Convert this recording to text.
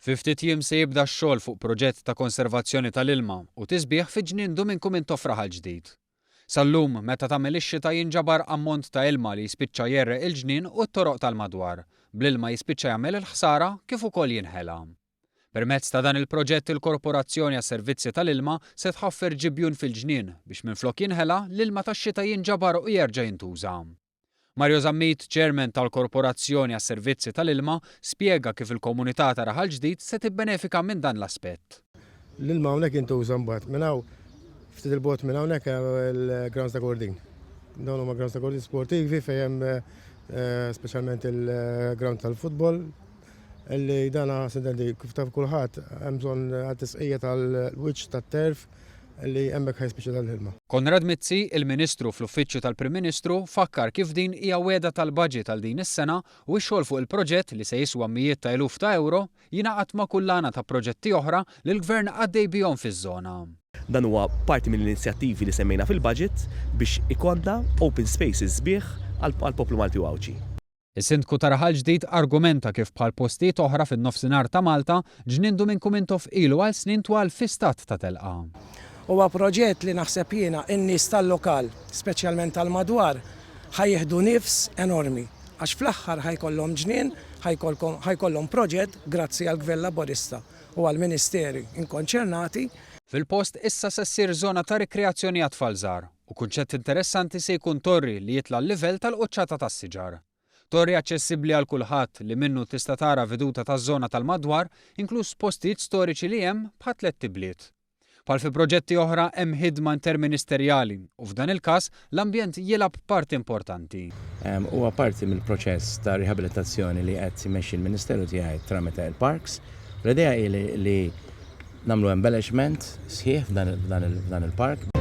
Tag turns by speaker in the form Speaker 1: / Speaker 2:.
Speaker 1: Fi ftit jiem se jibda x-xogħol fuq proġett ta' konservazzjoni tal-ilma u tisbiħ fi Ġnien Duminku Mintoff RAʿAL Ġdid. Sal-lum meta tagħmel ix-xita jinġabar ammont ta' ilma li jispiċċa jerreq il-ġnien u t-toroq tal-madwar. Bl-ilma jispiċċa jagħmel il-ħsara kif ukoll jinħela. Permezz ta' dan il-proġett il-Korporazzjoni għas-Servizzi tal-Ilma se tħaffer ġibjun fil-Ġnien biex minflok jinħela l-ilma tax-xita jinġabar u jerġa' jintuża. Mario Zammit, chairman tal-Korporazzjoni għas-Servizzi tal-Ilma, spjega kif il-komunità ta' RAʿAL Ġdid se tibbenefika minn dan l-aspett.
Speaker 2: L-ilma hawnhekk jintuża mbagħad minn hawn ftit il-bogħod minn hawnhekk il-grounds ta' Gordin. Dawn huma grounds ta' Gordin sportivi fejn hemm speċjalment il-ground tal-futbol illi dana sedendi kif taf kulħadd hemm bżonn għat-tisqija tal-wiċċ tat-terf illi hemmhekk ħajspiċċa tal-ilma.
Speaker 1: Konrad Mizzi, il-Ministru fl-Uffiċċju tal-Prim Ministru, fakkar kif din hija wegħda tal-baġit għal din is-sena u x-xogħol fuq il-proġett li se jiswa mijiet ta' eluf ta' euro jingħaqad ma' kullana ta' proġetti oħra li l-Gvern għaddej bihom fiż-żona.
Speaker 3: Dan huwa parti mill-inizjattivi li semmejna fil-budget biex ikonna open spaces sbieħ għall-poplu Malti u Awċi.
Speaker 1: Is-Sindku ta' RAʿAL Ġdid argumenta kif bħal postijiet oħra fin-nofsinhar ta' Malta, Ġnien Duminku Mintoff ilu għal snin twal fi stat ta' telqa.
Speaker 4: Huwa proġett li naħseb jiena n-nies tal-lokal, speċjalment tal-madwar, ħajjeħdu nifs enormi. Għax fl-aħħar ħajkollhom ġnien, ħajkollhom proġett grazzi għall-Gvern Laburista u għall-Ministeri inkonċernati.
Speaker 1: Fil-post issa se ssir żona ta' rikreazzjoni għat-tfal żgħar u kunċett interessanti se jkun torri li jitla l-livell tal-quċċata tas-siġar. Torri aċċessibbli għal kulħadd li minnu tista' tara veduta taż-żona tal-madwar, inkluż postijiet storiċi li hemm bħal tliet tibliet. Bħal fi proġetti oħra hemm ħidma interministerjali u f'dan il-każ l-ambjent jilgħab parti importanti.
Speaker 5: Huwa parti mill-proċess ta' rihabilitazzjoni li qed imexxi l-Ministeru tiegħi tramite il-parks. L-idea hi li nagħmlu embellishment sħiħ f'dan il-park.